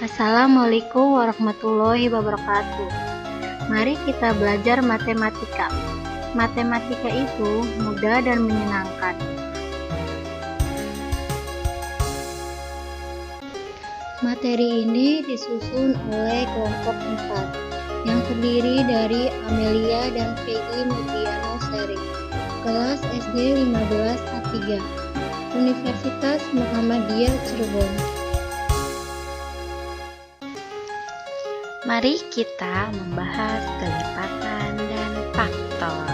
Assalamualaikum warahmatullahi wabarakatuh. Mari kita belajar matematika. Matematika itu mudah dan menyenangkan. Materi ini disusun oleh kelompok 4 yang terdiri dari Amelia dan Peggy Mugiano Seri, kelas SD 15 A3, Universitas Muhammadiyah Cirebon. Mari kita membahas kelipatan dan faktor.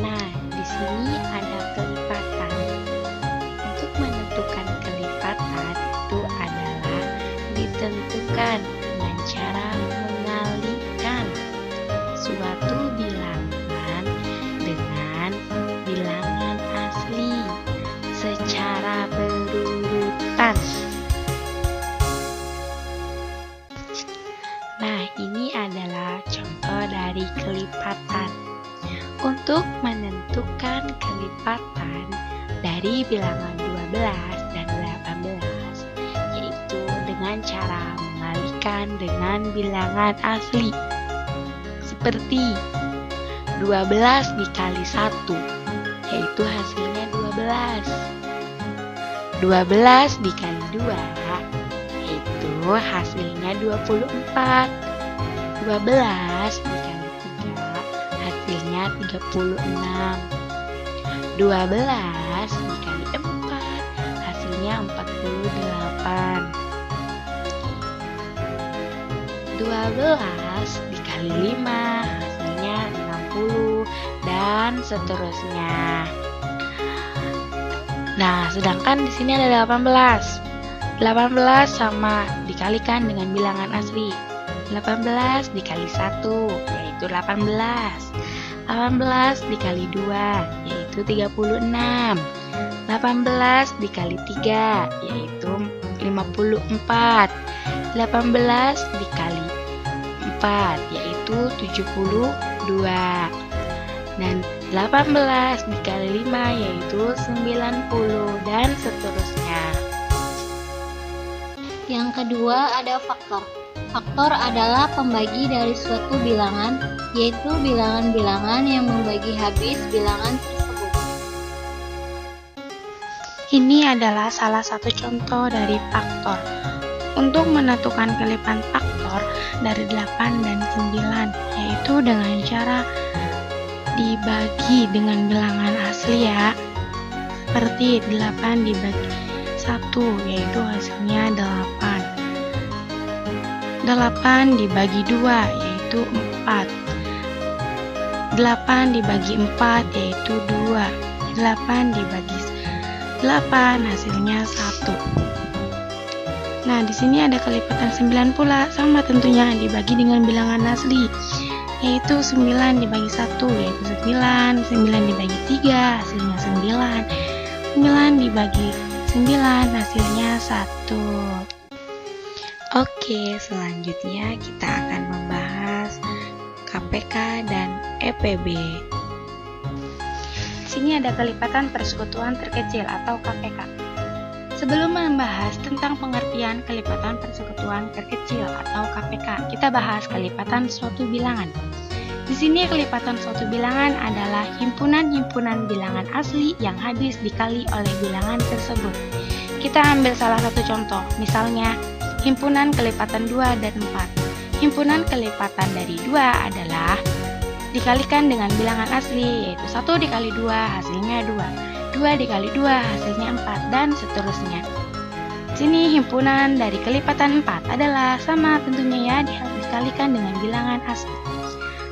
Nah, di sini ada kelipatan. Untuk menentukan kelipatan itu adalah ditentukan dengan cara mengalihkan suatu bilangan dengan bilangan asli secara berurutan. Nah, ini adalah contoh dari kelipatan. Untuk menentukan kelipatan dari bilangan 12 dan 18, yaitu dengan cara mengalihkan dengan bilangan asli. Seperti 12 dikali 1, yaitu hasilnya 12. 12 dikali 2, yaitu hasilnya 24. 12 dikali 3, hasilnya 36. 12 dikali 4, hasilnya 48. 12 dikali 5, hasilnya 60, dan seterusnya. Nah, sedangkan di sini ada 18. 18 sama dikalikan dengan bilangan asli. 18 dikali 1, yaitu 18. 18 dikali 2, yaitu 36. 18 dikali 3, yaitu 54. 18 dikali 4, yaitu 72. Dan 18 dikali 5, yaitu 90, dan seterusnya. Yang kedua ada faktor. Faktor adalah pembagi dari suatu bilangan, yaitu bilangan-bilangan yang membagi habis bilangan tersebut. Ini adalah salah satu contoh dari faktor. Untuk menentukan kelipatan faktor dari 8 dan 9, yaitu dengan cara dibagi dengan bilangan asli ya. Seperti 8 dibagi 1, yaitu hasilnya 8. 8 dibagi 2, yaitu 4. 8 dibagi 4, yaitu 2. 8 dibagi 8, hasilnya 1. Nah, di sini ada kelipatan 9 pula, sama tentunya dibagi dengan bilangan asli, yaitu 9 dibagi 1, yaitu 9. 9 dibagi 3, hasilnya 9. 9 dibagi 9, hasilnya 1. Oke, selanjutnya kita akan membahas KPK dan EPB. Sini ada kelipatan persekutuan terkecil atau KPK. Sebelum membahas tentang pengertian kelipatan persekutuan terkecil atau KPK, kita bahas kelipatan suatu bilangan. Di sini kelipatan suatu bilangan adalah himpunan-himpunan bilangan asli yang habis dikali oleh bilangan tersebut. Kita ambil salah satu contoh, misalnya himpunan kelipatan 2 dan 4. Himpunan kelipatan dari 2 adalah dikalikan dengan bilangan asli, yaitu 1 dikali 2 hasilnya 2. 2 dikali 2 hasilnya 4, dan seterusnya. Sini himpunan dari kelipatan 4 adalah sama tentunya ya, dikalikan dengan bilangan asli.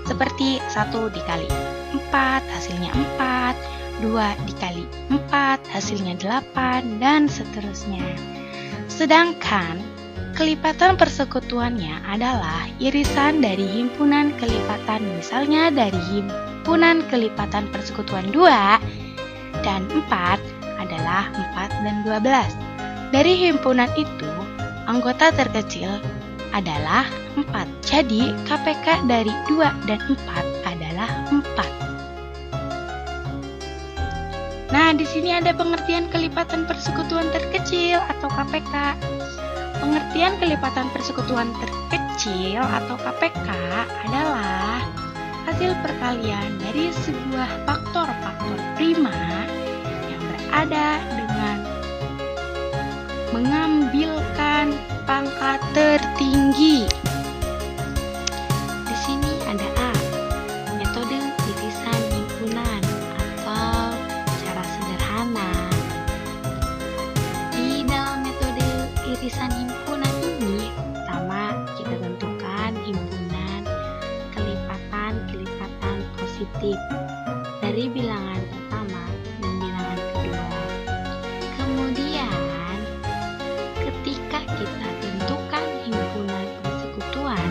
Seperti 1 dikali 4 hasilnya 4, 2 dikali 4 hasilnya 8, dan seterusnya. Sedangkan kelipatan persekutuannya adalah irisan dari himpunan kelipatan, misalnya dari himpunan kelipatan persekutuan 2 dan 4 adalah 4 dan 12. Dari himpunan itu, anggota terkecil adalah 4. Jadi, KPK dari 2 dan 4 adalah 4. Nah, di sini ada pengertian kelipatan persekutuan terkecil atau KPK. Pengertian kelipatan persekutuan terkecil atau KPK adalah hasil perkalian dari sebuah faktor-faktor prima yang berada dengan mengambilkan pangkat tertinggi. Di sini ada A, metode irisan himpunan atau cara sederhana. Di dalam metode irisan himpunan ini, pertama kita tentukan himpunan kelipatan positif dari bilangan pertama dan bilangan kedua. Kemudian, ketika kita tentukan himpunan persekutuan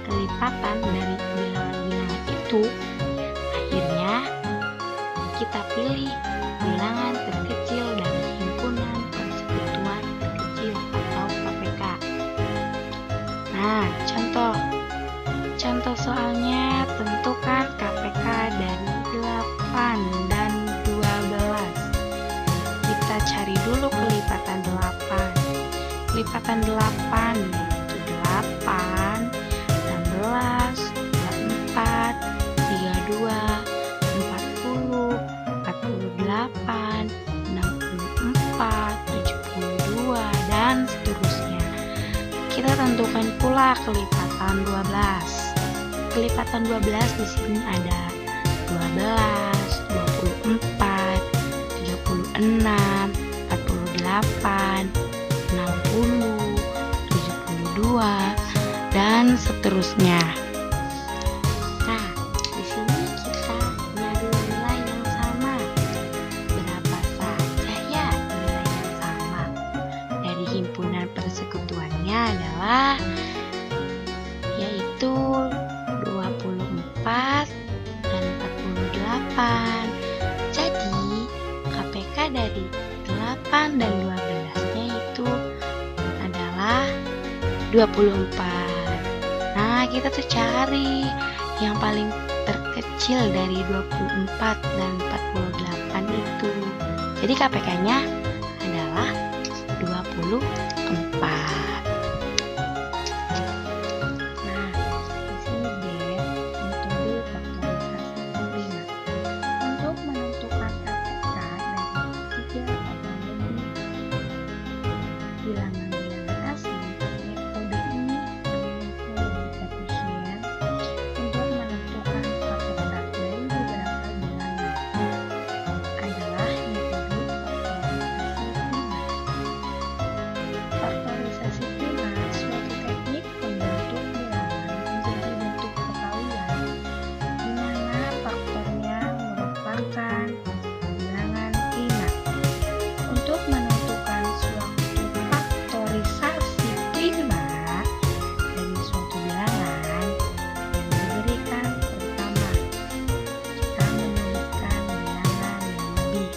kelipatan dari bilangan-bilangan itu, akhirnya kita pilih bilangan terkecil dari himpunan persekutuan terkecil atau KPK. Nah, contoh soalnya, tentukan KPK dari 8 dan 12. Kita cari dulu kelipatan 8. Kelipatan 8 yaitu 8, 16, 24, 32, 40, 48, 64, 72, dan seterusnya. Kita tentukan pula kelipatan 12. Kelipatan 12 di sini ada 12, 24, 36, 48, 60, 72, dan seterusnya. Nah, di sini kita nyari nilai yang sama. Berapa saja ya nilai yang sama? Dari himpunan persekutuannya adalah yaitu 24 dan 48. Jadi, KPK dari 8 dan 12-nya itu adalah 24. Nah, kita tuh cari yang paling terkecil dari 24 dan 48 itu. Jadi KPK-nya adalah 24.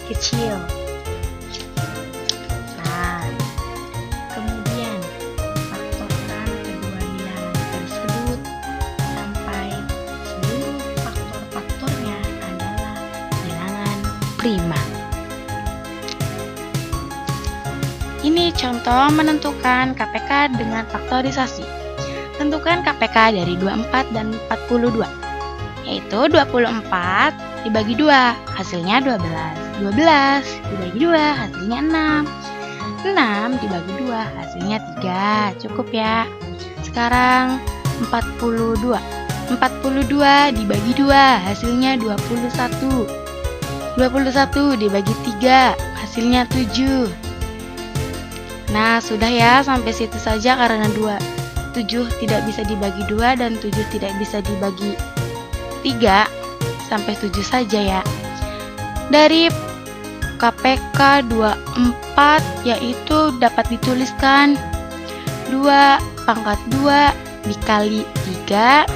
Kecil. Nah, kemudian faktorkan kedua bilangan tersebut sampai seluruh faktor-faktornya adalah bilangan prima. Ini contoh menentukan KPK dengan faktorisasi. Tentukan KPK dari 24 dan 42, yaitu 24 dibagi 2, hasilnya 12. 12 dibagi 2, hasilnya 6. 6 dibagi 2, hasilnya 3. Cukup ya. Sekarang 42. 42 dibagi 2, hasilnya 21. 21 dibagi 3, hasilnya 7. Nah, sudah ya, sampai situ saja karena 7 tidak bisa dibagi 2 dan 7 tidak bisa dibagi 3. Sampai 7 saja ya. Dari KPK 24 yaitu dapat dituliskan 2 pangkat 2 dikali 3,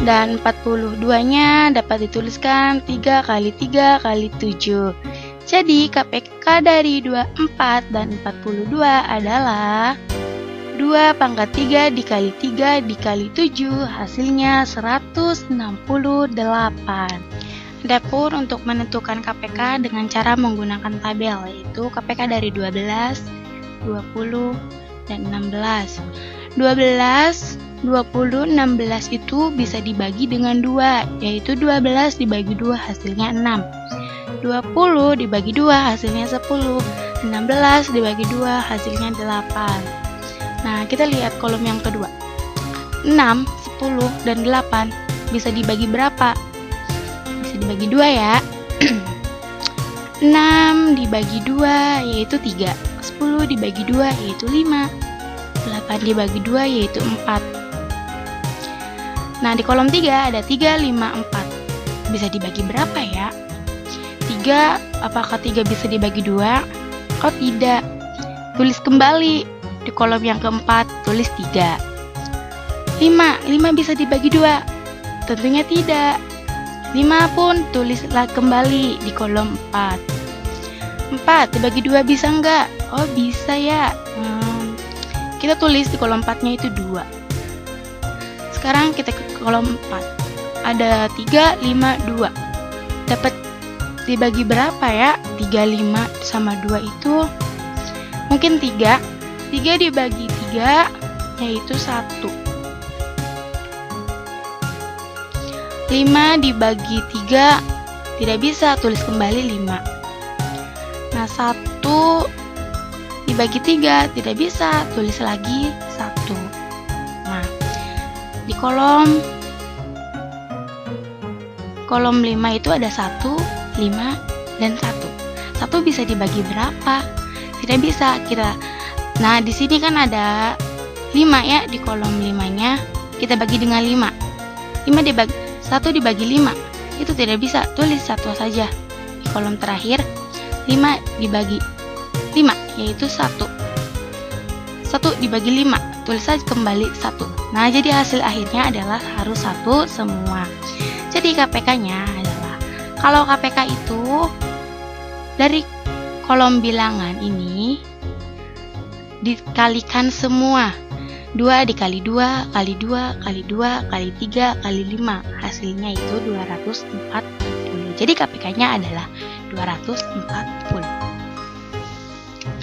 dan 42 nya dapat dituliskan 3 kali 3 kali 7. Jadi KPK dari 24 dan 42 adalah 2 pangkat 3 dikali 3 dikali 7, hasilnya 168. Adapun untuk menentukan KPK dengan cara menggunakan tabel, yaitu KPK dari 12, 20, dan 16. 12, 20, 16 itu bisa dibagi dengan 2, yaitu 12 dibagi 2 hasilnya 6. 20 dibagi 2 hasilnya 10. 16 dibagi 2 hasilnya 8. Nah, kita lihat kolom yang kedua. 6, 10, dan 8 bisa dibagi berapa? Bisa dibagi 2 ya. 6 dibagi 2 yaitu 3. 10 dibagi 2 yaitu 5. 8 dibagi 2 yaitu 4. Nah, di kolom 3 ada 3, 5, 4. Bisa dibagi berapa ya? 3, apakah 3 bisa dibagi 2? Oh tidak. Tulis kembali. Di kolom yang keempat, tulis 3. 5 bisa dibagi 2? Tentunya tidak. 5 pun tulislah kembali di kolom 4. 4 dibagi 2 bisa enggak? Oh bisa ya. Kita tulis di kolom 4-nya itu 2. Sekarang kita ke kolom 4. Ada 3, 5, 2. Dapat dibagi berapa ya? 3, 5 sama 2 itu mungkin 3. 3 dibagi 3 yaitu 1. 5 dibagi 3 tidak bisa, tulis kembali 5. Nah, 1 dibagi 3 tidak bisa, tulis lagi 1. Nah, di kolom 5 itu ada 1, 5, dan 1. 1 bisa dibagi berapa? Tidak bisa. Nah, di sini kan ada 5 ya, di kolom 5-nya kita bagi dengan 5. 1 dibagi 5 itu tidak bisa, tulis 1 saja. Di kolom terakhir 5 dibagi 5 yaitu 1. 1 dibagi 5, tulis saja kembali 1. Nah, jadi hasil akhirnya adalah harus 1 semua. Jadi KPK-nya adalah, kalau KPK itu dari kolom bilangan ini dikalikan semua. 2 dikali 2 kali 2 kali 2 kali 3 kali 5, hasilnya itu 240. Jadi KPK-nya adalah 240.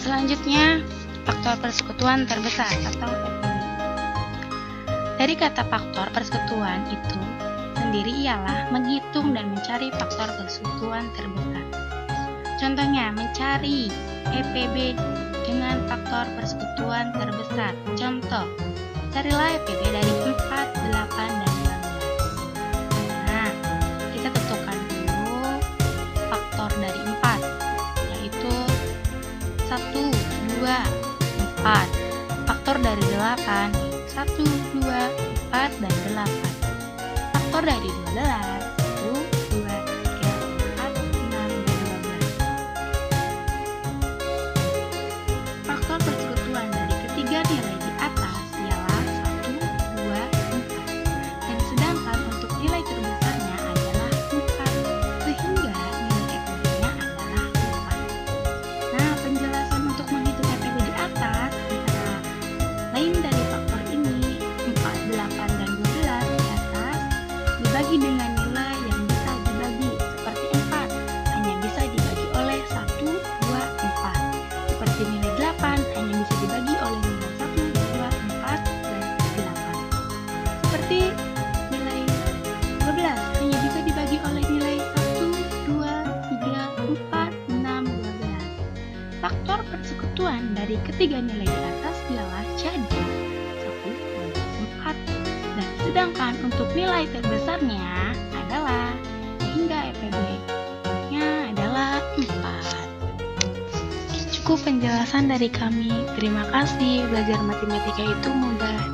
Selanjutnya, faktor persekutuan terbesar atau FPB. Dari kata faktor persekutuan itu sendiri ialah menghitung dan mencari faktor persekutuan terbesar. Contohnya, mencari EPB dengan faktor persekutuan terbesar. Contoh, carilah EPB dari 4, 8, dan 12. Nah, kita tentukan dulu faktor dari 4, yaitu 1, 2, 4. Faktor dari 8, 1, 2, 4, dan 8. Faktor dari 12, 1, 2, 3, 4, 6, dan 12. Faktor persekutuan dari ketiga nilai di atas ialah 1, 2, 4. Dan sedangkan untuk nilai terbesarnya adalah 4, sehingga nilai EPB-nya adalah 4. Nah, penjelasan untuk menghitung EPB di atas antara lain dari faktor ini, 4, 8, dan 12 di atas dibagi dengan nilai yang bisa dibagi, seperti 4 hanya bisa dibagi oleh 1, 2, 4. Seperti nilai 8 hanya bisa dibagi oleh nilai 1, 2, 4, dan 8. Seperti nilai 12 hanya bisa dibagi oleh nilai 1, 2, 3, 4, 6, 12. Faktor persekutuan dari ketiga nilai di atas ialah jadi 1, 2, 4. Dan sedangkan untuk nilai terbesarnya adalah sehingga EPB-nya adalah 4. Cukup penjelasan dari kami. Terima kasih. Belajar matematika itu mudah.